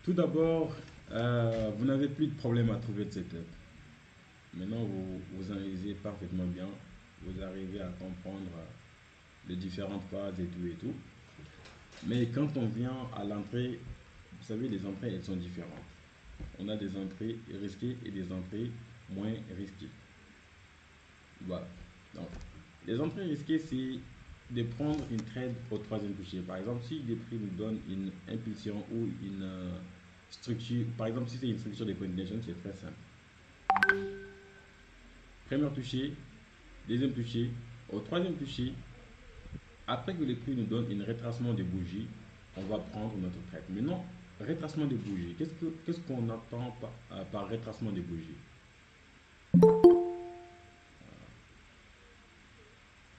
Tout d'abord, vous n'avez plus de problème à trouver de setup. Maintenant, vous analysez parfaitement bien. Vous arrivez à comprendre les différentes phases et tout et tout. Mais quand on vient à l'entrée, vous savez, les entrées, elles sont différentes. On a des entrées risquées et des entrées moins risquées. Voilà. Donc, les entrées risquées, c'est de prendre une trade au troisième toucher. Par exemple, si les prix nous donnent une impulsion ou une structure, par exemple, si c'est une structure de coordination, c'est très simple. Premier toucher, deuxième toucher, au troisième toucher, après que le prix nous donne un retracement de bougies, on va prendre notre trade. Maintenant, retracement de bougies, qu'est-ce qu'on entend par retracement de bougies?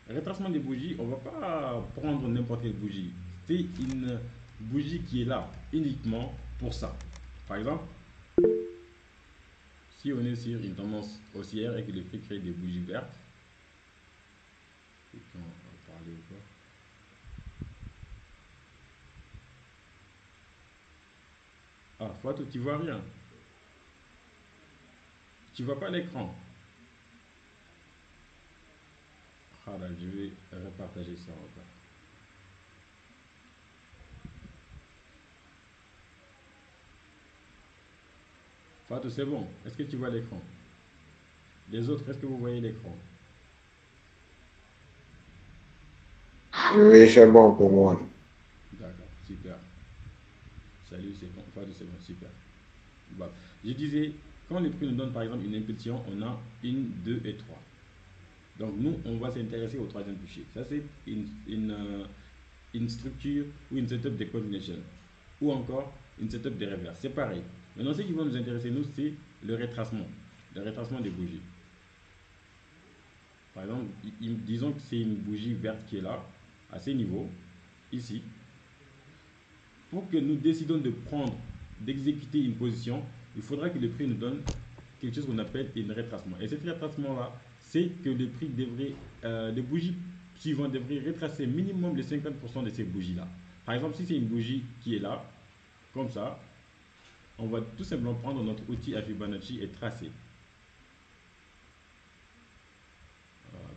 Retracement des bougies, on ne va pas prendre n'importe quelle bougie. C'est une bougie qui est là uniquement pour ça. Par exemple, si on est sur une tendance haussière et que le prix crée des bougies vertes, on va parler ou quoi? Ah, Fatou, tu vois rien. Tu vois pas l'écran. Ah là, je vais repartager ça encore. Fatou, c'est bon. Est-ce que tu vois l'écran? Les autres, est-ce que vous voyez l'écran? Oui, c'est bon pour moi. D'accord, super. Salut, c'est bon. Fatou, c'est bon, super. Voilà. Je disais, quand le prix nous donne par exemple une impulsion, on a une, deux et trois. Donc nous, on va s'intéresser au troisième toucher. Ça, c'est une structure ou une setup de coordination. Ou encore une setup de reverse. C'est pareil. Maintenant, ce qui va nous intéresser, nous, c'est le retracement. Le retracement des bougies. Par exemple, disons que c'est une bougie verte qui est là, à ces niveaux, ici. Pour que nous décidons de prendre, d'exécuter une position, il faudra que le prix nous donne quelque chose qu'on appelle un retracement. Et ce retracement-là, c'est que le prix devrait, les bougies suivantes devraient retracer minimum les 50% de ces bougies-là. Par exemple, si c'est une bougie qui est là, comme ça, on va tout simplement prendre notre outil à Fibonacci et tracer.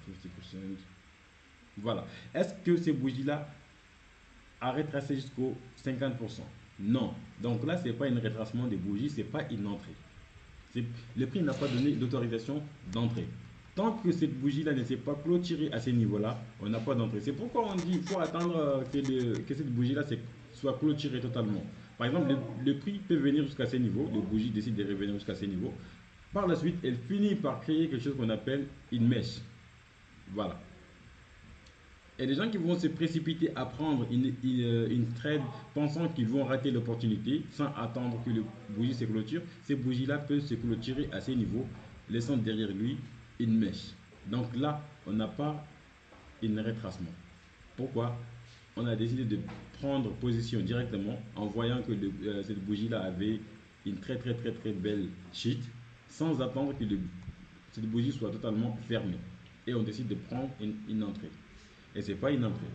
50%. Voilà. Est-ce que ces bougies-là a retracé jusqu'au 50%? Non. Donc là, ce n'est pas un retracement des bougies, ce n'est pas une entrée. Le prix n'a pas donné d'autorisation d'entrée. Tant que cette bougie-là ne s'est pas clôturée à ce niveau-là, on n'a pas d'entrée. C'est pourquoi on dit qu'il faut attendre que cette bougie-là soit clôturée totalement. Par exemple, le prix peut venir jusqu'à ce niveau, le bougie décide de revenir jusqu'à ce niveau. Par la suite, elle finit par créer quelque chose qu'on appelle une mèche. Voilà. Et les gens qui vont se précipiter à prendre une trade pensant qu'ils vont rater l'opportunité sans attendre que le bougie se clôture, ces bougies-là peuvent se clôturer à ces niveaux, laissant derrière lui une mèche. Donc là, on n'a pas un retracement. Pourquoi? On a décidé de prendre position directement en voyant que cette bougie-là avait une très très très très belle sheet sans attendre que cette bougie soit totalement fermée. Et on décide de prendre une entrée. Et ce n'est pas une entrée.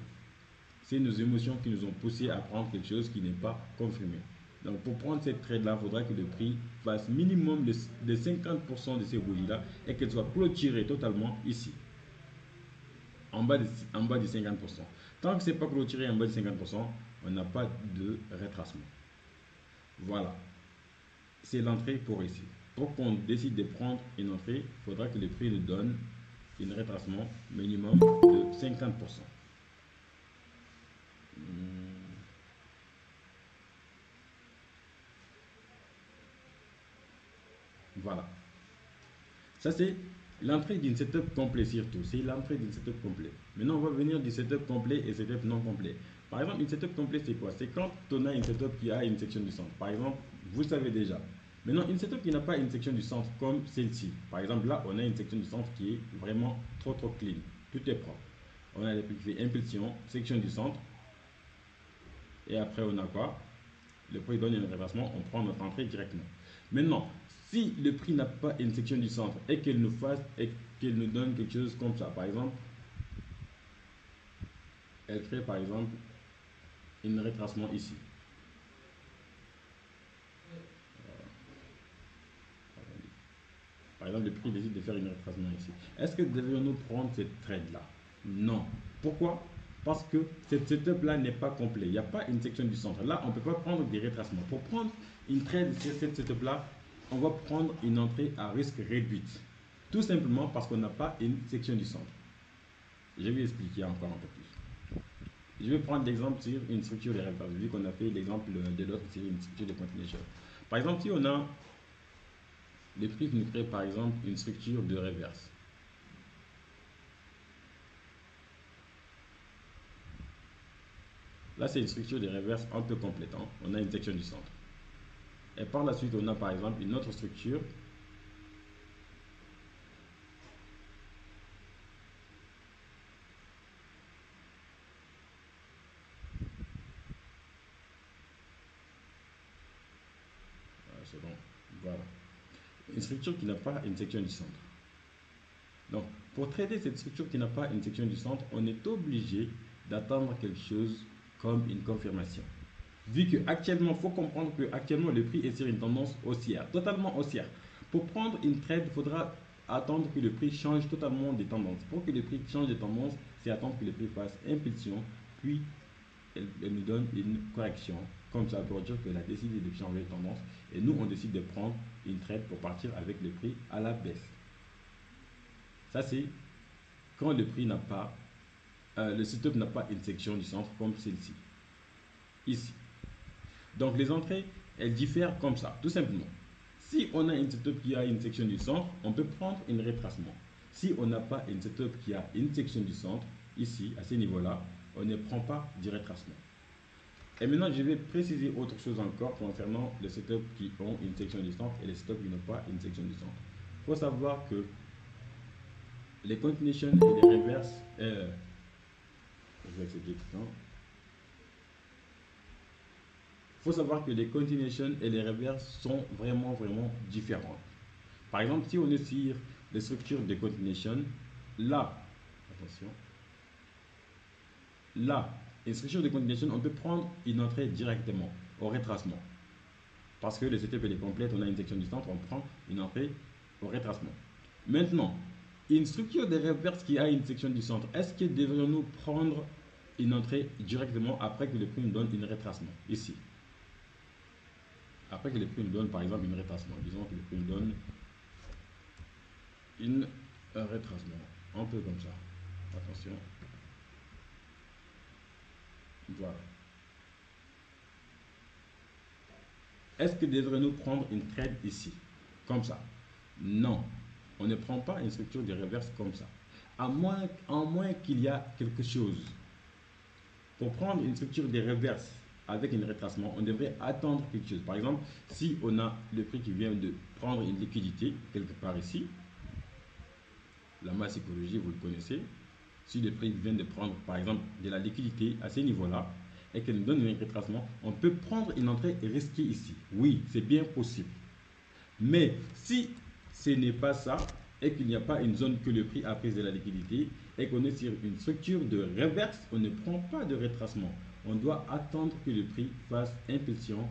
C'est nos émotions qui nous ont poussé à prendre quelque chose qui n'est pas confirmé. Donc pour prendre cette trade-là, il faudra que le prix fasse minimum de 50% de ces bougies-là et qu'elle soit clôturée totalement ici, en bas de 50%. Tant que ce n'est pas clôturé en bas de 50%, on n'a pas de retracement. Voilà, c'est l'entrée pour ici. Pour qu'on décide de prendre une entrée, il faudra que le prix nous donne un retracement minimum de 50%. Voilà. Ça, c'est l'entrée d'une setup complet surtout. C'est l'entrée d'une setup complet. Maintenant, on va venir du setup complet et setup non complet. Par exemple, une setup complet, c'est quoi? C'est quand on a une setup qui a une section du centre. Par exemple, vous savez déjà. Maintenant, une setup qui n'a pas une section du centre comme celle-ci. Par exemple, là, on a une section du centre qui est vraiment trop trop clean. Tout est propre. On a les impulsions, section du centre. Et après, on a quoi? Le prix donne un reversement, on prend notre entrée directement. Maintenant, si le prix n'a pas une section du centre et qu'elle nous donne quelque chose comme ça, par exemple, elle crée par exemple un retracement ici. exemple, le prix décide de faire une retracement ici. Est-ce que devrions-nous prendre cette trade-là? Non. Pourquoi? Parce que cette setup-là n'est pas complet. Il n'y a pas une section du centre. Là, on ne peut pas prendre des retracements. Pour prendre une trade sur cette setup-là, on va prendre une entrée à risque réduite. Tout simplement parce qu'on n'a pas une section du centre. Je vais expliquer encore un peu plus. Je vais prendre l'exemple sur une structure de reverse, vu qu'on a fait l'exemple de l'autre sur une structure de continuation. Par exemple, si on a le prix qui nous crée par exemple une structure de reverse. Là, c'est une structure de reverse un peu complète. Hein. On a une section du centre. Et par la suite, on a par exemple une autre structure. C'est bon. Voilà. Une structure qui n'a pas une section du centre. Donc, pour traiter cette structure qui n'a pas une section du centre, on est obligé d'attendre quelque chose comme une confirmation. Vu que actuellement, il faut comprendre que actuellement le prix est sur une tendance haussière, totalement haussière. Pour prendre une trade, il faudra attendre que le prix change totalement des tendances. Pour que le prix change de tendance, c'est attendre que le prix fasse impulsion, puis elle nous donne une correction. Comme ça, pour dire qu'elle a décidé de changer de tendance. Et nous, on décide de prendre une trade pour partir avec le prix à la baisse. Ça, c'est quand le prix n'a pas, le setup n'a pas une section du centre comme celle-ci. Ici. Donc les entrées, elles diffèrent comme ça, tout simplement. Si on a une setup qui a une section du centre, on peut prendre un retracement. Si on n'a pas une setup qui a une section du centre, ici, à ce niveau-là, on ne prend pas du retracement. Et maintenant, je vais préciser autre chose encore concernant les setups qui ont une section du centre et les setups qui n'ont pas une section du centre. Il faut savoir que les continuations et les reverses, je vais accepter tout le temps. Il faut savoir que les continuations et les reverses sont vraiment différentes. Par exemple, si on est sur les structures de continuation, là, attention, là, une structure de continuation, on peut prendre une entrée directement au retracement. Parce que le setup est complète, on a une section du centre, on prend une entrée au retracement. Maintenant, une structure de reverse qui a une section du centre, est-ce que devrions-nous prendre une entrée directement après que le prix nous donne un retracement? Ici. Après que le prix nous donne par exemple un retracement. Disons que le prix nous donne un retracement. Un peu comme ça. Attention. Voilà. Est-ce que devrions-nous prendre une trade ici? Comme ça? Non. On ne prend pas une structure de reverse comme ça. À moins qu'il y a quelque chose. Pour prendre une structure de reverse avec un retracement, on devrait attendre quelque chose. Par exemple, si on a le prix qui vient de prendre une liquidité quelque part ici, la masse psychologie, vous le connaissez. Si le prix vient de prendre, par exemple, de la liquidité à ce niveau-là, et qu'elle nous donne un retracement, on peut prendre une entrée et risquer ici. Oui, c'est bien possible. Mais si ce n'est pas ça, et qu'il n'y a pas une zone que le prix a prise de la liquidité, et qu'on est sur une structure de reverse, on ne prend pas de retracement. On doit attendre que le prix fasse impulsion,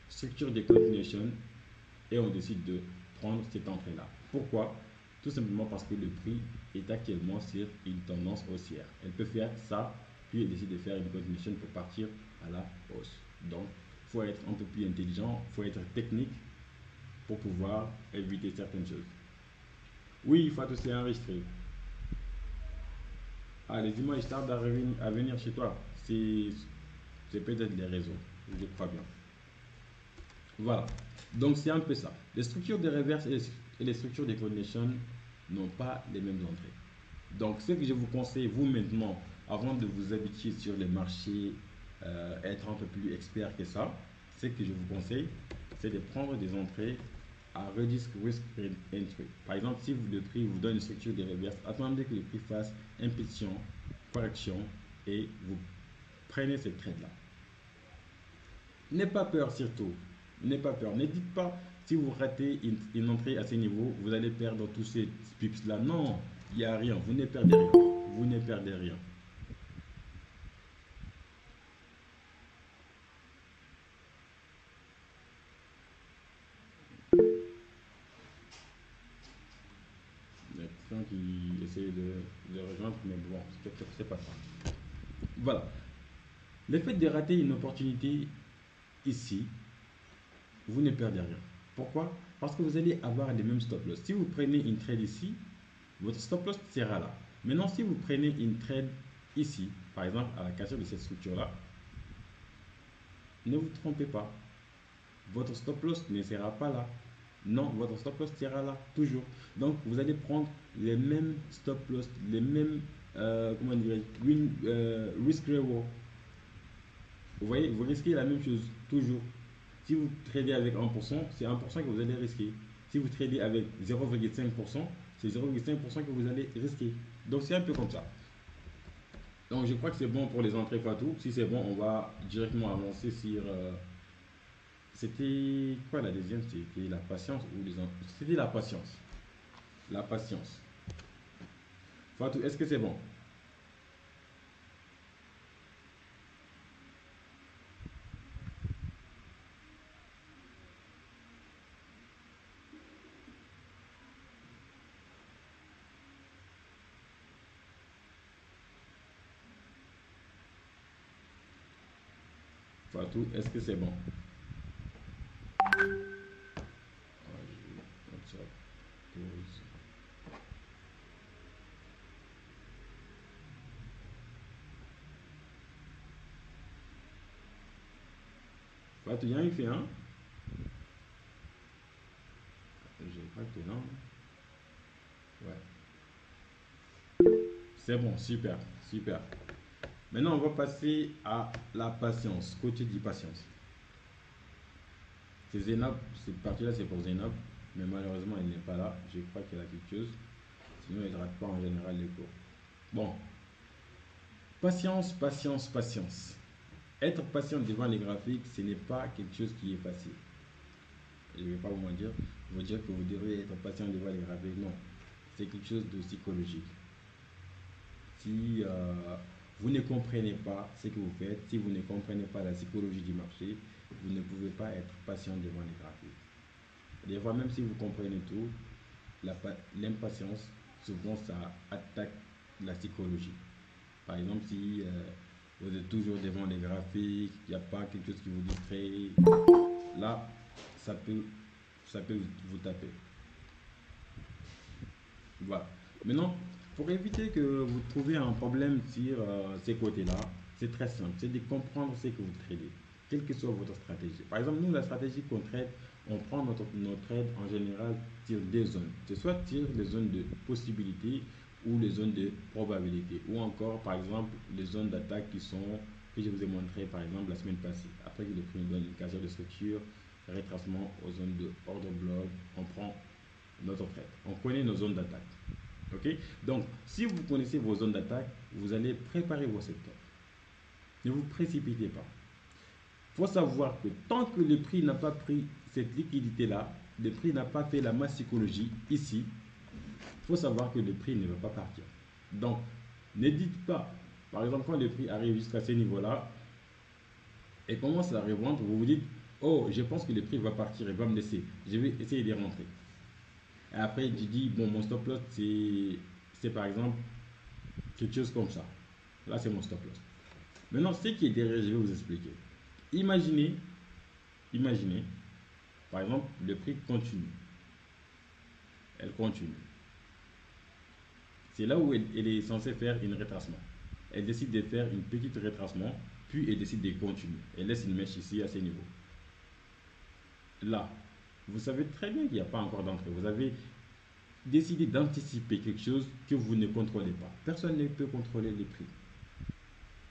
structure de continuation, et on décide de prendre cette entrée-là. Pourquoi? Tout simplement parce que le prix est actuellement sur une tendance haussière. Elle peut faire ça, puis elle décide de faire une continuation pour partir à la hausse. Donc, il faut être un peu plus intelligent, il faut être technique pour pouvoir éviter certaines choses. Oui, Fatou, c'est enregistré. Ah, les images tardent à venir chez toi. C'est peut-être les réseaux, je crois bien. Voilà. Donc, c'est un peu ça. Les structures de reverse et les structures de continuation n'ont pas les mêmes entrées. Donc, ce que je vous conseille, vous maintenant, avant de vous habituer sur les marchés, être un peu plus expert que ça, ce que je vous conseille, c'est de prendre des entrées à reduce risk entry. Par exemple, si le prix vous donne une structure de reverse, attendez que le prix fasse impulsion, correction et vous prenez cette trade-là. N'ayez pas peur surtout. N'ayez pas peur. Ne dites pas si vous ratez une entrée à ce niveau, vous allez perdre tous ces pips là. Non, il n'y a rien. Vous ne perdez rien. Vous ne perdez rien. qui essaient de rejoindre, mais bon, c'est pas ça. Voilà. Le fait de rater une opportunité ici, vous ne perdez rien. Pourquoi? Parce que vous allez avoir les mêmes stop loss. Si vous prenez une trade ici, votre stop loss sera là. Maintenant, si vous prenez une trade ici, par exemple à la cassure de cette structure-là, ne vous trompez pas. Votre stop loss ne sera pas là. Non, votre stop loss sera là, toujours. Donc, vous allez prendre les mêmes stop loss, les mêmes, comment dire, risk reward. Vous voyez, vous risquez la même chose, toujours. Si vous tradez avec 1%, c'est 1% que vous allez risquer. Si vous tradez avec 0,5%, c'est 0,5% que vous allez risquer. Donc, c'est un peu comme ça. Donc, je crois que c'est bon pour les entrées Fatou. Si c'est bon, on va directement avancer sur... c'était quoi la deuxième? C'était la patience ou les entrées? C'était la patience. La patience. Fatou, est-ce que c'est bon? Fatou, est-ce que c'est bon? Fatou, il y a un fait, hein? Je crois que non. Ouais. C'est bon, super, super. Maintenant, on va passer à la patience. Côté dit patience. C'est Zénab, cette partie-là, c'est pour Zénab. Mais malheureusement, elle n'est pas là. Je crois qu'elle a quelque chose. Sinon, elle ne rate pas en général les cours. Bon. Patience, patience, patience. Être patient devant les graphiques, ce n'est pas quelque chose qui est facile. Je ne vais pas vous mentir. Vous dire que vous devez être patient devant les graphiques. Non. C'est quelque chose de psychologique. Si vous ne comprenez pas ce que vous faites, si vous ne comprenez pas la psychologie du marché, vous ne pouvez pas être patient devant les graphiques. Des fois, même si vous comprenez tout, l'impatience, souvent, ça attaque la psychologie. Par exemple, si vous êtes toujours devant les graphiques, il n'y a pas quelque chose qui vous distrait, là, ça peut vous taper. Voilà. Maintenant, pour éviter que vous trouviez un problème sur ces côtés-là, c'est très simple. C'est de comprendre ce que vous tradez, quelle que soit votre stratégie. Par exemple, nous, la stratégie qu'on trade, on prend notre trade en général sur des zones. C'est soit sur les zones de possibilité ou les zones de probabilité. Ou encore, par exemple, les zones d'attaque que je vous ai montré, par exemple, la semaine passée. Après que le prix nous donne une cassure de structure, retracement aux zones de order block, on prend notre trade. On connaît nos zones d'attaque. Ok? Donc, si vous connaissez vos zones d'attaque, vous allez préparer vos secteurs. Ne vous précipitez pas. Il faut savoir que tant que le prix n'a pas pris cette liquidité-là, le prix n'a pas fait la masse psychologie ici, il faut savoir que le prix ne va pas partir. Donc, ne dites pas, par exemple, quand le prix arrive jusqu'à ce niveau-là et commence à revendre, vous vous dites, oh, je pense que le prix va partir et va me laisser. Je vais essayer de rentrer. Et après, tu dis, bon, mon stop loss, c'est par exemple quelque chose comme ça. Là, c'est mon stop loss. Maintenant, ce qui est derrière, je vais vous expliquer. Imaginez, par exemple, le prix continue. Elle continue. C'est là où elle est censée faire un retracement. Elle décide de faire une petite retracement, puis elle décide de continuer. Elle laisse une mèche ici à ce niveau. Là, vous savez très bien qu'il n'y a pas encore d'entrée. Vous avez décidé d'anticiper quelque chose que vous ne contrôlez pas. Personne ne peut contrôler les prix.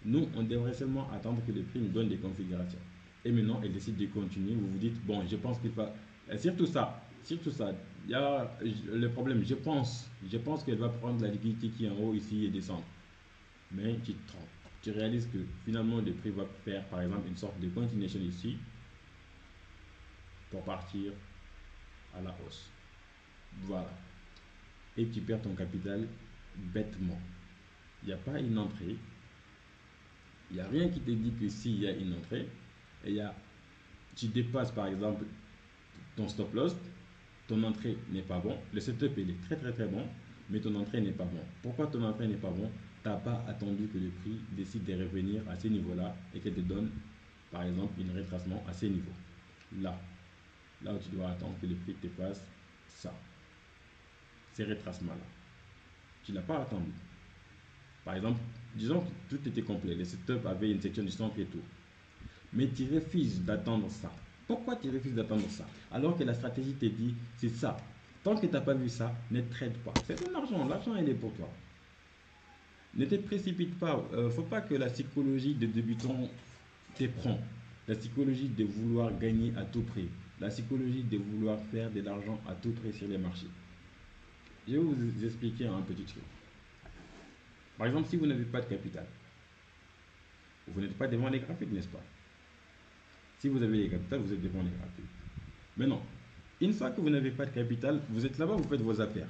Nous, on devrait seulement attendre que le prix nous donne des configurations. Et maintenant, elle décide de continuer. Vous vous dites, bon, je pense qu'il va... Surtout ça, il y a le problème. Je pense qu'elle va prendre la liquidité qui est en haut ici et descendre. Mais tu te trompes. Tu réalises que finalement, le prix va faire, par exemple, une sorte de continuation ici pour partir à la hausse. Voilà. Et tu perds ton capital bêtement. Il n'y a pas une entrée. Il n'y a rien qui te dit que s'il y a une entrée, et tu dépasses par exemple ton stop loss, ton entrée n'est pas bon, le setup il est très très très bon, mais ton entrée n'est pas bon. Pourquoi ton entrée n'est pas bon? Tu n'as pas attendu que le prix décide de revenir à ces niveaux-là et qu'elle te donne, par exemple, un retracement à ces niveaux. Là, là où tu dois attendre que le prix te fasse ça, ces retracements-là. Tu ne l'as pas attendu. Par exemple, disons que tout était complet, le setup avait une section du centre et tout. Mais tu refuses d'attendre ça. Pourquoi tu refuses d'attendre ça? Alors que la stratégie te dit, c'est ça. Tant que tu n'as pas vu ça, ne trade pas. C'est ton argent, l'argent il est pour toi. Ne te précipite pas. Faut pas que la psychologie des débutants te prend. La psychologie de vouloir gagner à tout prix. La psychologie de vouloir faire de l'argent à tout prix sur les marchés. Je vais vous expliquer un petit truc. Par exemple, si vous n'avez pas de capital, vous n'êtes pas devant les graphiques, n'est-ce pas? Si vous avez les capitales, vous êtes devant les graphiques. Maintenant, une fois que vous n'avez pas de capital, vous êtes là-bas, vous faites vos affaires.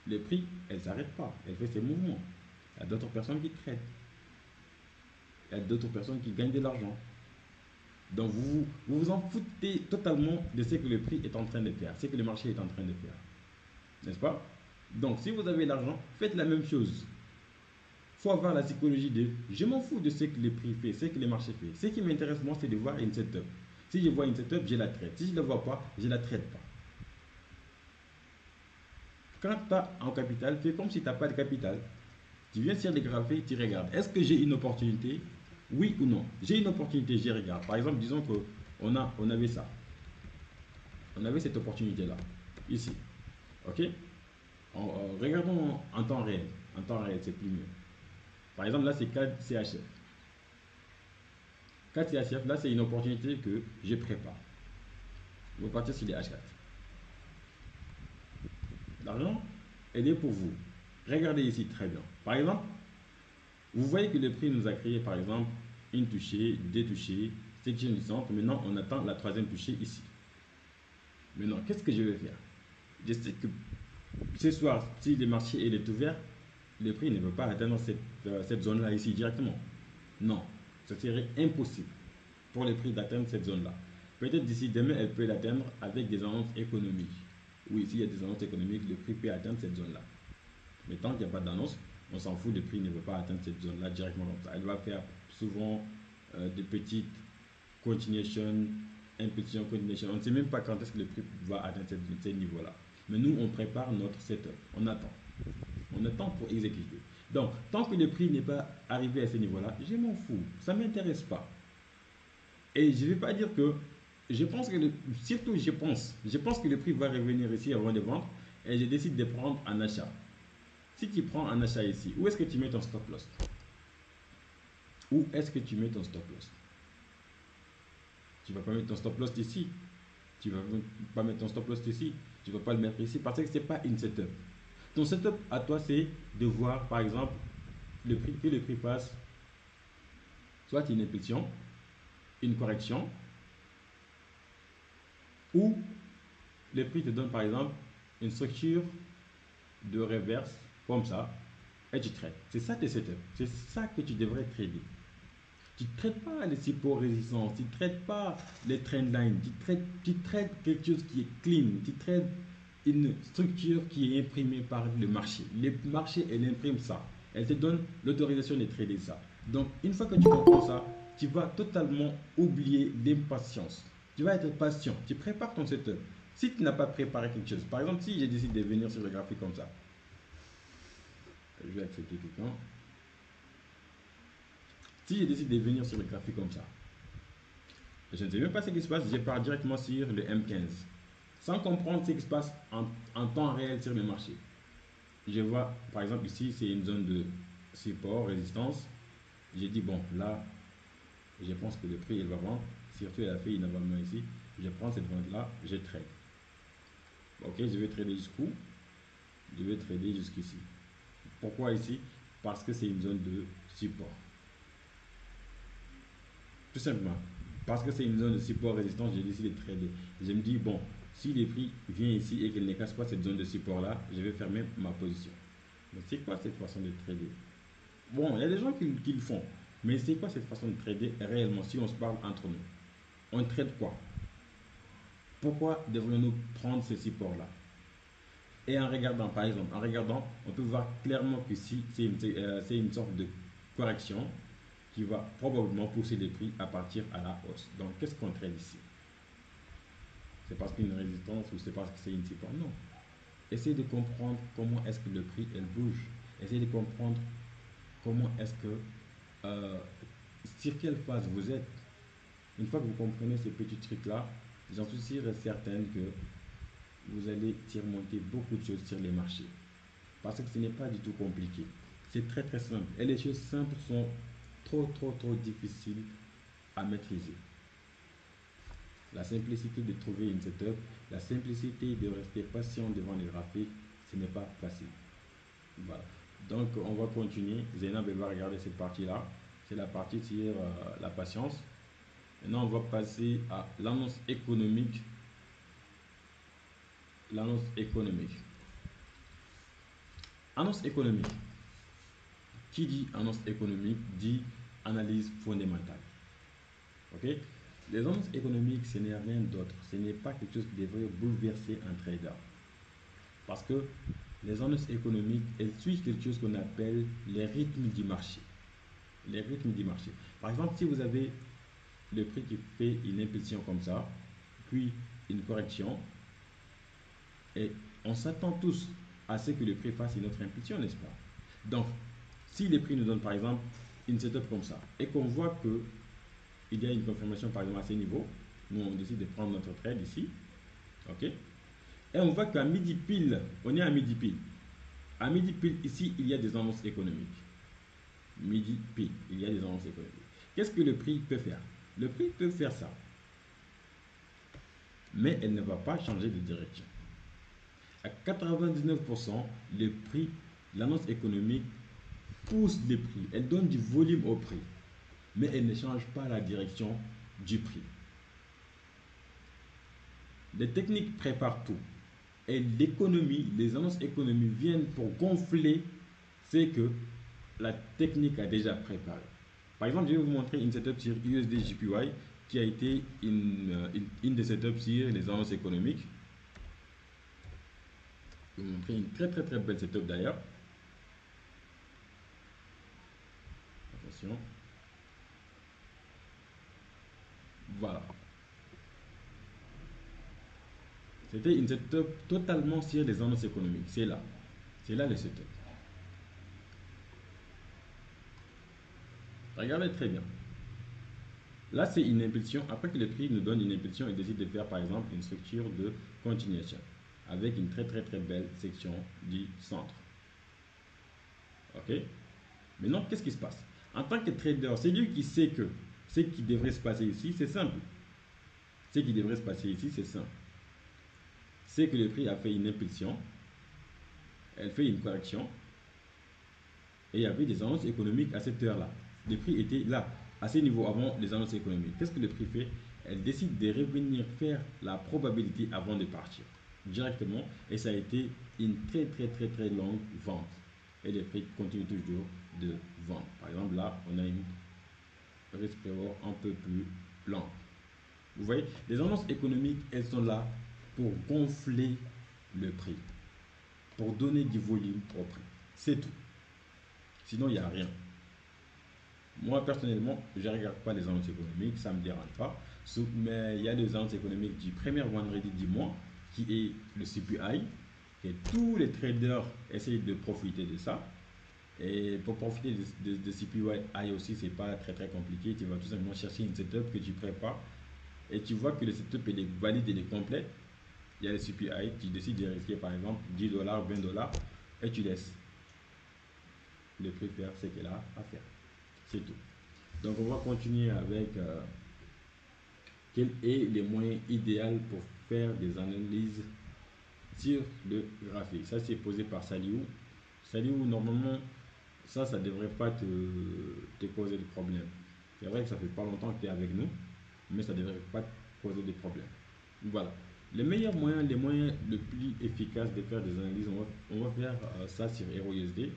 Les prix, elles ne s'arrêtent pas. Elles font ses mouvements. Il y a d'autres personnes qui traitent. Il y a d'autres personnes qui gagnent de l'argent. Donc vous en foutez totalement de ce que le prix est en train de faire, ce que le marché est en train de faire. N'est-ce pas? Donc si vous avez l'argent, faites la même chose. Il faut avoir la psychologie de je m'en fous de ce que le prix fait, ce que le marché fait. Ce qui m'intéresse moi, c'est de voir une setup. Si je vois une setup, je la traite. Si je ne la vois pas, je ne la traite pas. Quand tu as un capital, fais comme si tu n'as pas de capital. Tu viens sur les graphiques, tu regardes. Est-ce que j'ai une opportunité? Oui ou non? J'ai une opportunité, je regarde. Par exemple, disons qu'on avait ça. On avait cette opportunité-là, ici. OK? Regardons en temps réel. En temps réel, c'est plus mieux. Par exemple, là, c'est 4 CHF. 4 CHF, là, c'est une opportunité que je prépare. Je vais partir sur les H4. L'argent, elle est pour vous. Regardez ici très bien. Par exemple, vous voyez que le prix nous a créé, par exemple, une touchée, deux touchées, section du centre. Maintenant, on attend la troisième touchée ici. Maintenant, qu'est-ce que je vais faire? Je sais que ce soir, si le marché est ouvert, le prix ne peut pas atteindre cette zone-là ici directement. Non, ce serait impossible pour le prix d'atteindre cette zone-là. Peut-être d'ici demain, elle peut l'atteindre avec des annonces économiques. Oui, s'il y a des annonces économiques, le prix peut atteindre cette zone-là. Mais tant qu'il n'y a pas d'annonce, on s'en fout, le prix ne veut pas atteindre cette zone-là directement comme ça. Elle va faire souvent des petites continuations, impulsions, continuations. On ne sait même pas quand est-ce que le prix va atteindre ce niveau-là. Mais nous, on prépare notre setup. On attend. On attend pour exécuter. Donc, tant que le prix n'est pas arrivé à ce niveau-là, je m'en fous. Ça ne m'intéresse pas. Et je ne vais pas dire que je pense que surtout je pense que le prix va revenir ici avant de vendre et je décide de prendre un achat. Si tu prends un achat ici, où est-ce que tu mets ton stop loss? Où est-ce que tu mets ton stop loss? Tu ne vas pas mettre ton stop loss ici. Tu ne vas pas mettre ton stop loss ici. Tu ne vas pas le mettre ici parce que ce n'est pas une setup. Ton setup à toi, c'est de voir par exemple le prix, que le prix passe soit une impulsion, une correction, ou le prix te donne par exemple une structure de reverse comme ça et tu traites. C'est ça tes setups. C'est ça que tu devrais trader. Tu ne traites pas les supports résistance, tu ne traites pas les trendlines, tu traites quelque chose qui est clean, tu traites une structure qui est imprimée par le marché. Le marché, elle imprime ça. Elle te donne l'autorisation de trader ça. Donc, une fois que tu comprends ça, tu vas totalement oublier l'impatience. Tu vas être patient. Tu prépares ton setup. Si tu n'as pas préparé quelque chose, par exemple, si je décide de venir sur le graphique comme ça, je vais accepter quelqu'un. Si je décide de venir sur le graphique comme ça, je ne sais même pas ce qui se passe, je pars directement sur le M15. Sans comprendre ce qui se passe en temps réel sur le marché. Je vois, par exemple, ici, c'est une zone de support, résistance. J'ai dit, bon, là, je pense que le prix, il va vendre. Surtout, il a fait une avalement ici. Je prends cette vente-là, je trade. Ok, je vais trader jusqu'où? Je vais trader jusqu'ici. Pourquoi ici? Parce que c'est une zone de support. Tout simplement. Parce que c'est une zone de support résistance, j'ai décidé de trader. Je me dis, bon, si les prix vient ici et qu'il ne casse pas cette zone de support-là, je vais fermer ma position. Mais c'est quoi cette façon de trader? Bon, il y a des gens qui le font. Mais c'est quoi cette façon de trader réellement si on se parle entre nous? On trade quoi? Pourquoi devrions-nous prendre ce support-là? Et en regardant, par exemple, en regardant, on peut voir clairement que si c'est une sorte de correction qui va probablement pousser les prix à partir à la hausse. Donc, qu'est-ce qu'on traite ici? C'est parce qu'il y a une résistance ou c'est parce que c'est une support? Non. Essayez de comprendre comment est-ce que le prix elle bouge. Essayez de comprendre comment est-ce que euh, sur quelle phase vous êtes. Une fois que vous comprenez ces petits trucs-là, j'en suis sûr et certain que vous allez surmonter beaucoup de choses sur les marchés. Parce que ce n'est pas du tout compliqué. C'est très très simple. Et les choses simples sont trop difficiles à maîtriser. La simplicité de trouver une setup, la simplicité de rester patient devant les graphiques, ce n'est pas facile. Voilà. Donc on va continuer. Zainab va regarder cette partie-là. C'est la partie sur la patience. Maintenant on va passer à l'annonce économique. L'annonce économique. Annonce économique. Qui dit annonce économique dit analyse fondamentale. Ok? Les annonces économiques, ce n'est rien d'autre. Ce n'est pas quelque chose qui devrait bouleverser un trader. Parce que les annonces économiques, elles suivent quelque chose qu'on appelle les rythmes du marché. Les rythmes du marché. Par exemple, si vous avez le prix qui fait une impulsion comme ça, puis une correction, et on s'attend tous à ce que le prix fasse une autre impulsion, n'est-ce pas? Donc, si les prix nous donnent par exemple une setup comme ça, et qu'on voit que il y a une confirmation par exemple à ce niveau, nous on décide de prendre notre trade ici, ok? Et on voit qu'à midi pile, on est à midi pile. À midi pile, ici, il y a des annonces économiques. Midi pile, il y a des annonces économiques. Qu'est-ce que le prix peut faire? Le prix peut faire ça, mais elle ne va pas changer de direction. À 99%, le prix, l'annonce économique pousse les prix. Elle donne du volume au prix, mais elle ne change pas la direction du prix. Les techniques préparent tout. Et l'économie, les annonces économiques viennent pour gonfler ce que la technique a déjà préparé. Par exemple, je vais vous montrer une setup sur USD JPY qui a été une des setups sur les annonces économiques. Je vais vous montrer une très belle setup d'ailleurs. Attention. Voilà. C'était une setup totalement sur les annonces économiques. C'est là. C'est là le setup. Regardez très bien. Là, c'est une impulsion. Après que le prix nous donne une impulsion, il décide de faire par exemple une structure de continuation avec une très belle section du centre. Ok? Maintenant, qu'est-ce qui se passe? En tant que trader, c'est lui qui sait que ce qui devrait se passer ici, c'est simple. Ce qui devrait se passer ici, c'est simple. C'est que le prix a fait une impulsion, elle fait une correction, et il y avait des annonces économiques à cette heure-là. Le prix était là, à ce niveau avant les annonces économiques. Qu'est-ce que le prix fait? Elle décide de revenir faire la probabilité avant de partir directement, et ça a été une très longue vente. Et le prix continue toujours de vendre. Par exemple, là, on a une risk reward un peu plus lente. Vous voyez, les annonces économiques, elles sont là pour gonfler le prix, pour donner du volume au prix. C'est tout. Sinon, il n'y a rien. Moi, personnellement, je ne regarde pas les annonces économiques, ça ne me dérange pas. Mais il y a les annonces économiques du premier vendredi du mois, qui est le CPI, et tous les traders essayent de profiter de ça. Et pour profiter de CPI aussi, c'est pas très compliqué. Tu vas tout simplement chercher une setup que tu prépares et tu vois que le setup est valide et est complet. Il y a le CPI, tu décides de risquer par exemple 10 dollars, 20 dollars et tu laisses le prix faire ce qu'il a à faire. C'est tout. Donc on va continuer avec quel est le moyen idéal pour faire des analyses sur le graphique. Ça c'est posé par Saliou. Saliou, normalement, ça devrait pas te causer de problème. C'est vrai que ça fait pas longtemps que tu es avec nous, mais ça devrait pas te causer de problème. Voilà. Les meilleurs moyens, les moyens le plus efficaces de faire des analyses, on va faire ça sur HeroUSD.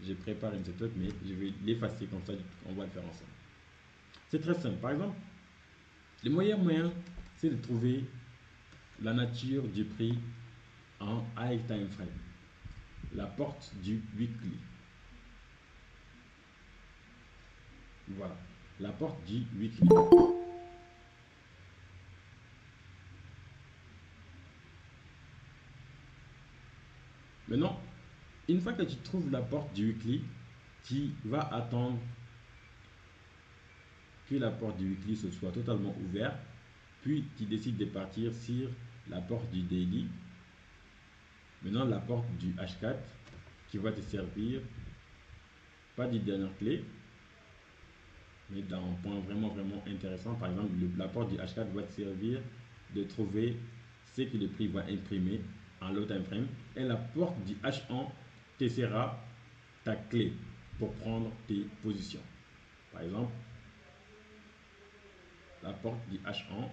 Je prépare une setup, mais je vais l'effacer comme ça, on va le faire ensemble. C'est très simple. Par exemple, le meilleur moyen, c'est de trouver la nature du prix en high time frame, la porte du weekly. Voilà, la porte du weekly. Maintenant, une fois que tu trouves la porte du weekly, tu vas attendre que la porte du weekly se soit totalement ouverte, puis tu décides de partir sur la porte du daily. Maintenant, la porte du H4 qui va te servir, pas du dernière clé, mais dans un point vraiment intéressant. Par exemple, la porte du H4 va te servir de trouver ce que le prix va imprimer en low time frame, et la porte du H1 te sera ta clé pour prendre tes positions. Par exemple, la porte du H1.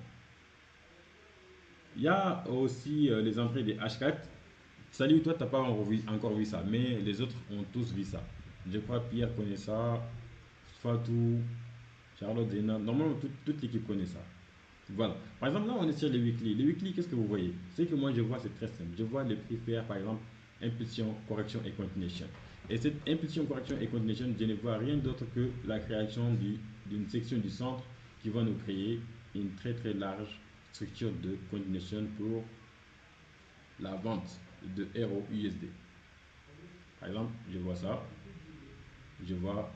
Il y a aussi les entrées des H4. Salut, toi, tu n'as pas encore vu ça, mais les autres ont tous vu ça. Je crois Pierre connaît ça, Fatou, Charlotte, Zena. Normalement, toute l'équipe connaît ça. Voilà. Par exemple, là, on est sur les weekly. Les weekly, qu'est-ce que vous voyez? Ce que moi, je vois, c'est très simple. Je vois les prix faire, par exemple, impulsion, correction et continuation. Et cette impulsion, correction et continuation, je ne vois rien d'autre que la création d'une section du centre qui va nous créer une très large structure de continuation pour la vente de RO USD. Par exemple, je vois ça. Je vois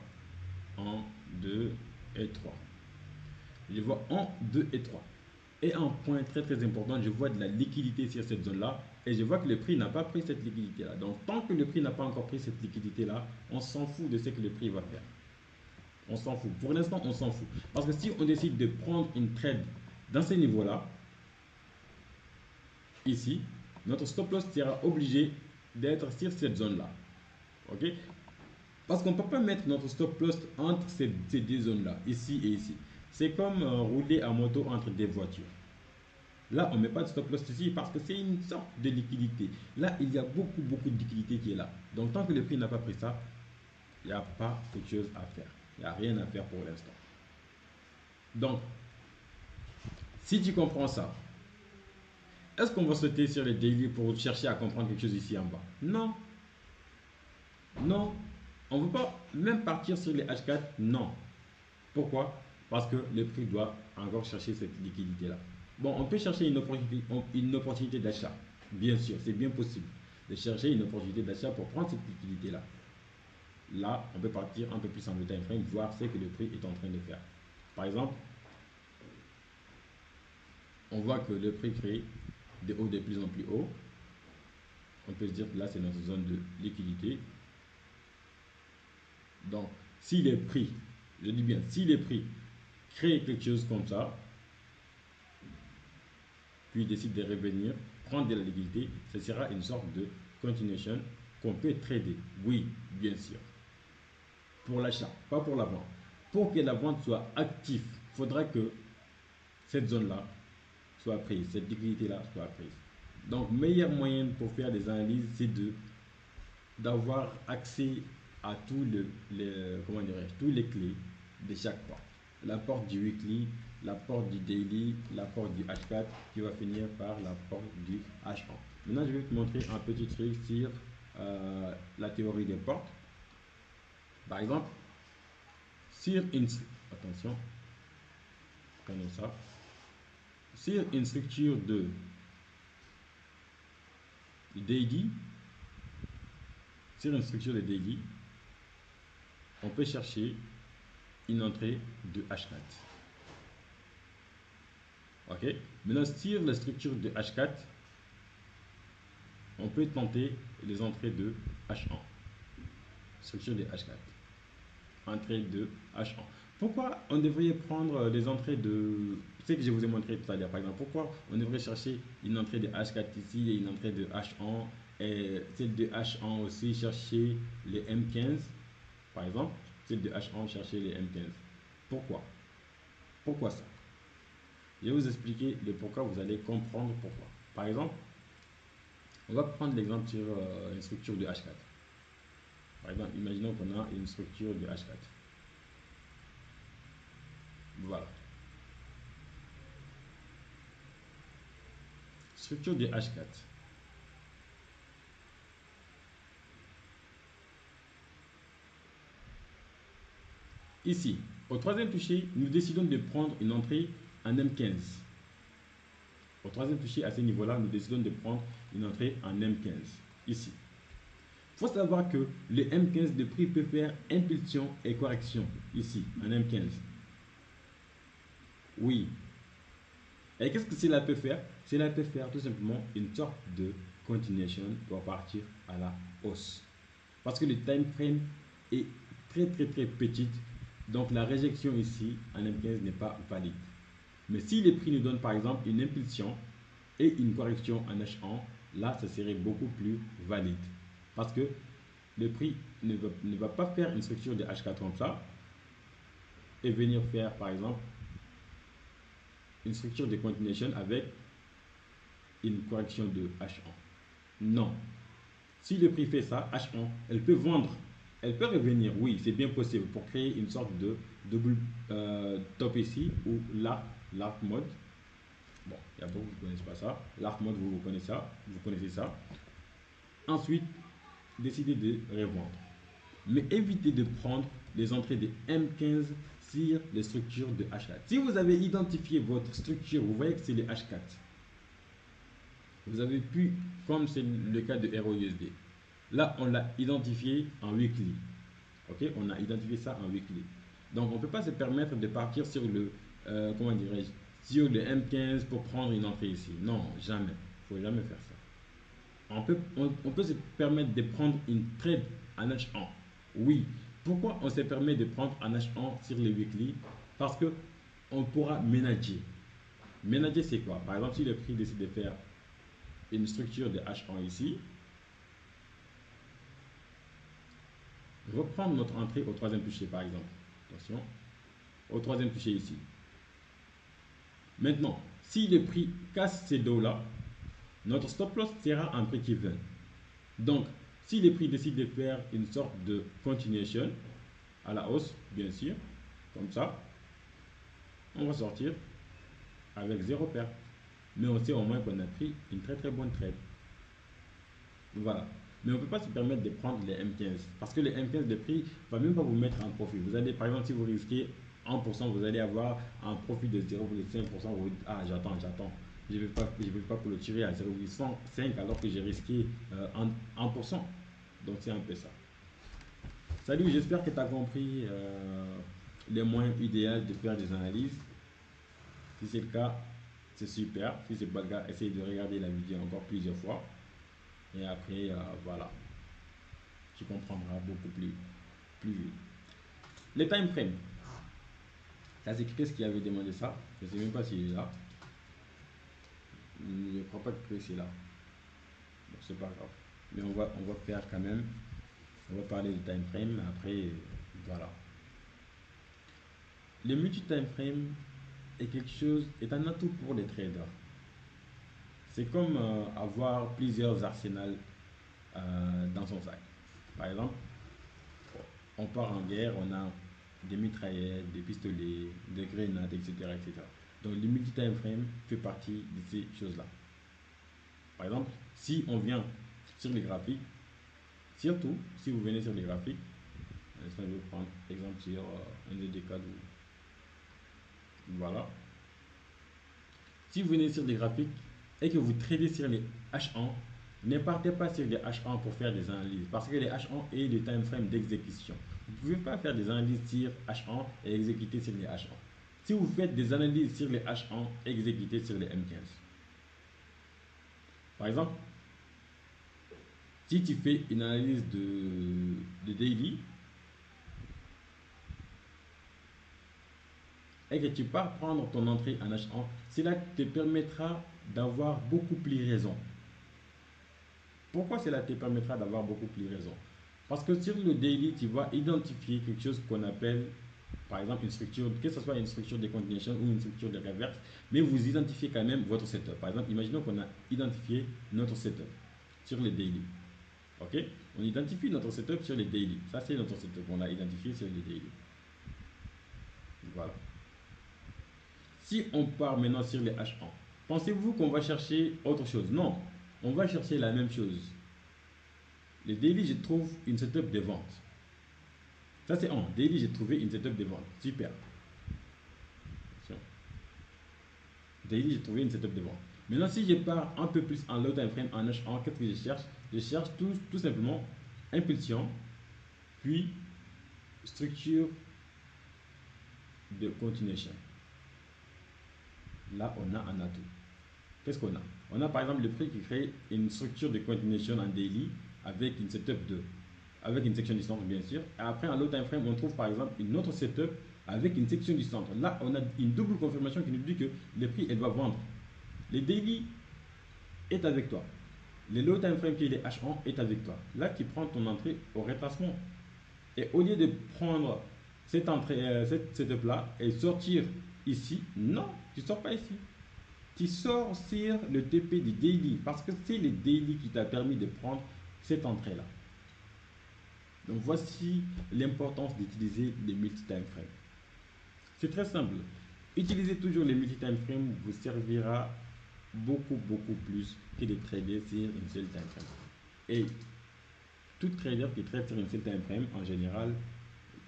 1, 2 et 3. Je vois 1, 2 et 3. Et un point très important, je vois de la liquidité sur cette zone-là. Et je vois que le prix n'a pas pris cette liquidité-là. Donc, tant que le prix n'a pas encore pris cette liquidité-là, on s'en fout de ce que le prix va faire. On s'en fout. Pour l'instant, on s'en fout. Parce que si on décide de prendre une trade dans ces niveaux-là, ici, notre stop loss sera obligé d'être sur cette zone-là. Ok? Parce qu'on ne peut pas mettre notre stop loss entre ces deux zones-là, ici et ici. C'est comme rouler à moto entre des voitures. Là, on ne met pas de stop loss ici parce que c'est une sorte de liquidité. Là, il y a beaucoup de liquidité qui est là. Donc, tant que le prix n'a pas pris ça, il n'y a pas quelque chose à faire. Il n'y a rien à faire pour l'instant. Donc, si tu comprends ça, est-ce qu'on va sauter sur les daily pour chercher à comprendre quelque chose ici en bas? Non. Non. On ne veut pas même partir sur les H4. Non. Pourquoi? Parce que le prix doit encore chercher cette liquidité-là. Bon, on peut chercher une opportunité d'achat. Bien sûr, c'est bien possible de chercher une opportunité d'achat pour prendre cette liquidité-là. Là, on peut partir un peu plus en time frame, voir ce que le prix est en train de faire. Par exemple, on voit que le prix crée des hauts de plus en plus hauts. On peut se dire que là, c'est notre zone de liquidité. Donc, si les prix, je dis bien, si les prix créent quelque chose comme ça, puis décide de revenir, prendre de la liquidité, ce sera une sorte de continuation qu'on peut trader. Oui, bien sûr. Pour l'achat, pas pour la vente. Pour que la vente soit active, il faudra que cette zone-là soit prise, cette liquidité-là soit prise. Donc, meilleur moyen pour faire des analyses, c'est d'avoir accès à tous les clés de chaque porte. La porte du weekly, la porte du daily, la porte du H4 qui va finir par la porte du H1. Maintenant, je vais te montrer un petit truc sur la théorie des portes. Par exemple, sur une attention, prenons ça. Sur une structure de daily, sur une structure de daily, on peut chercher une entrée de H4. Ok. Maintenant, sur la structure de H4, on peut tenter les entrées de H1. Structure de H4. Entrée de H1. Pourquoi on devrait prendre les entrées de ce que je vous ai montré tout à l'heure, par exemple? Pourquoi on devrait chercher une entrée de H4 ici et une entrée de H1, et celle de H1 aussi chercher les M15, par exemple? Celle de H1 chercher les M15. Pourquoi? Pourquoi ça? Je vais vous expliquer le pourquoi, vous allez comprendre pourquoi. Par exemple, on va prendre l'exemple sur une structure de H4. Par exemple, imaginons qu'on a une structure de H4. Voilà. Structure de H4. Ici, au troisième toucher, nous décidons de prendre une entrée en M15. Au troisième toucher, à ce niveau-là, nous décidons de prendre une entrée en M15. Ici. Il faut savoir que le M15 de prix peut faire impulsion et correction. Ici, en M15. Oui. Et qu'est-ce que cela peut faire? Cela peut faire tout simplement une sorte de continuation pour partir à la hausse. Parce que le time frame est très petite. Donc la réjection ici en M15 n'est pas valide. Mais si les prix nous donnent par exemple une impulsion et une correction en H1, là ça serait beaucoup plus valide. Parce que le prix ne va pas faire une structure de H4 comme ça et venir faire par exemple une structure de continuation avec une correction de H1. Non. Si le prix fait ça, H1, elle peut vendre. Elle peut revenir, oui, c'est bien possible pour créer une sorte de double top ici ou l'arc mode. Bon, il y a beaucoup qui ne connaissent pas ça. L'arc mode, vous connaissez ça. Ensuite, décidez de revendre. Mais évitez de prendre les entrées de M15 sur les structures de H4. Si vous avez identifié votre structure, vous voyez que c'est le H4. Vous avez pu, comme c'est le cas de ROUSD, là on l'a identifié en weekly. Ok, on a identifié ça en weekly. Donc on ne peut pas se permettre de partir sur le, comment dirais-je, sur le M15 pour prendre une entrée ici. Non, jamais. Il ne faut jamais faire ça. On peut se permettre de prendre une trade en H1. Oui. Pourquoi on se permet de prendre en H1 sur les weekly? Parce que on pourra ménager. Ménager c'est quoi? Par exemple, si le prix décide de faire une structure de H1 ici, reprendre notre entrée au troisième toucher par exemple. Attention, au troisième toucher ici. Maintenant, si le prix casse ces dos là, notre stop loss sera en break-even. Donc, si le prix décide de faire une sorte de continuation à la hausse, bien sûr, comme ça, on va sortir avec zéro perte. Mais on sait au moins qu'on a pris une très bonne trade. Voilà. Mais on ne peut pas se permettre de prendre les M15. Parce que les M15 de prix ne va même pas vous mettre en profit. Vous allez, par exemple, si vous risquez 1%, vous allez avoir un profit de 0,5%. Vous dites, ah, j'attends. Je ne vais pas clôturer à 0,5 alors que j'ai risqué 1%. Donc, c'est un peu ça. Salut, j'espère que tu as compris les moyens idéaux de faire des analyses. Si c'est le cas, c'est super. Si ce n'est pas le cas, essayez de regarder la vidéo encore plusieurs fois. Et après, voilà, tu comprendras beaucoup plus vite. Les time frames. Ça, c'est qu'est-ce qui avait demandé ça? Je ne sais même pas s'il est là. Je ne crois pas que c'est là. Bon, c'est pas grave. Mais on va faire quand même. On va parler du time frame. Après, voilà. Le multi-time frame est un atout pour les traders. C'est comme avoir plusieurs arsenals dans son sac. Par exemple, on part en guerre, on a des mitraillettes, des pistolets, des grenades, etc. Donc le multi-time frame fait partie de ces choses-là. Par exemple, si on vient sur les graphiques, surtout si vous venez sur les graphiques, je vais prendre exemple sur un DD4. Voilà. Si vous venez sur des graphiques et que vous tradez sur les H1, ne partez pas sur les H1 pour faire des analyses parce que les H1 est le time frame d'exécution. Vous ne pouvez pas faire des analyses sur H1 et exécuter sur les H1. Si vous faites des analyses sur les H1, exécutez sur les M15. Par exemple, si tu fais une analyse de daily et que tu pars prendre ton entrée en H1, cela te permettra d'avoir beaucoup plus raison. Pourquoi cela te permettra d'avoir beaucoup plus raison? Parce que sur le daily, tu vas identifier quelque chose qu'on appelle, par exemple, une structure, que ce soit une structure de continuation ou une structure de reverse, mais vous identifiez quand même votre setup. Par exemple, imaginons qu'on a identifié notre setup sur le daily. Ok? On identifie notre setup sur les daily. Ça, c'est notre setup. On l'a identifié sur les daily. Voilà. Si on part maintenant sur les H1, pensez-vous qu'on va chercher autre chose? Non. On va chercher la même chose. Le daily, je trouve une setup de vente. Ça, c'est un. Daily, j'ai trouvé une setup de vente. Super. Daily, j'ai trouvé une setup de vente. Maintenant, si je pars un peu plus en low time frame, en H1, qu'est-ce que je cherche? Je cherche tout simplement impulsion, puis structure de continuation. Là, on a un atout. Qu'est-ce qu'on a? On a par exemple le prix qui crée une structure de continuation en daily avec une setup avec une section du centre bien sûr. Et après, en low time frame, on trouve par exemple une autre setup avec une section du centre. Là, on a une double confirmation qui nous dit que le prix, elle va vendre. Le daily est avec toi. Le low time frame qui est les H1 est avec toi. Là, tu prends ton entrée au retracement. Et au lieu de prendre cette entrée, cette setup là et sortir ici, non, tu ne sors pas ici. Tu sors sur le TP du daily parce que c'est le daily qui t'a permis de prendre cette entrée là. Donc voici l'importance d'utiliser les multi-time frames. C'est très simple. Utiliser toujours les multi-time frames vous servira beaucoup plus que de trader sur une seule time frame. Et tout trader qui trade sur une seule time frame en général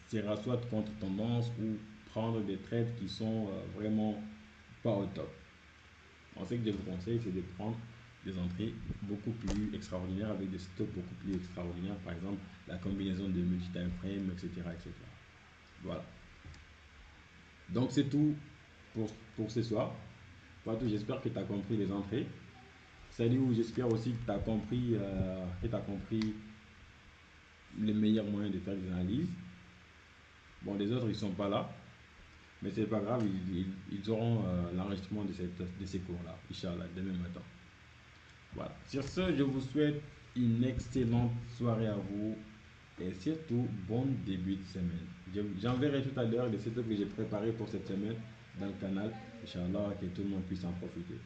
sera soit contre tendance ou prendre des trades qui sont vraiment pas au top. Ce que je vous conseille, c'est de prendre des entrées beaucoup plus extraordinaires avec des stops beaucoup plus extraordinaires, par exemple la combinaison de multi-time frame, etc. Voilà. Donc c'est tout pour ce soir. J'espère que tu as compris les entrées. Salut, j'espère aussi que tu as compris les meilleurs moyens de faire des analyses. Bon, les autres, ils sont pas là. Mais c'est pas grave, ils auront l'enregistrement de ces cours-là, Inch'Allah, demain matin. Voilà. Sur ce, je vous souhaite une excellente soirée à vous et surtout bon début de semaine. J'enverrai tout à l'heure les setups que j'ai préparés pour cette semaine dans le canal. Inch'Allah, que tout le monde puisse en profiter.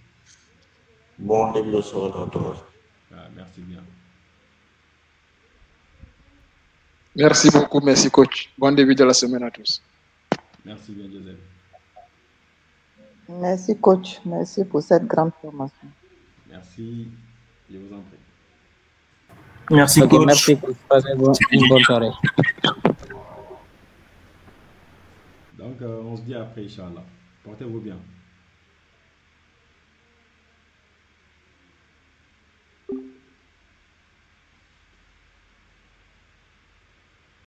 Bon début de semaine à toi. Voilà, merci bien. Merci beaucoup, merci coach. Bon début de la semaine à tous. Merci bien, Joseph. Merci coach, merci pour cette grande formation. Merci, je vous en prie. Merci coach. Merci coach. Passez une bonne soirée. Donc, on se dit après, Inch'Allah. Portez-vous bien.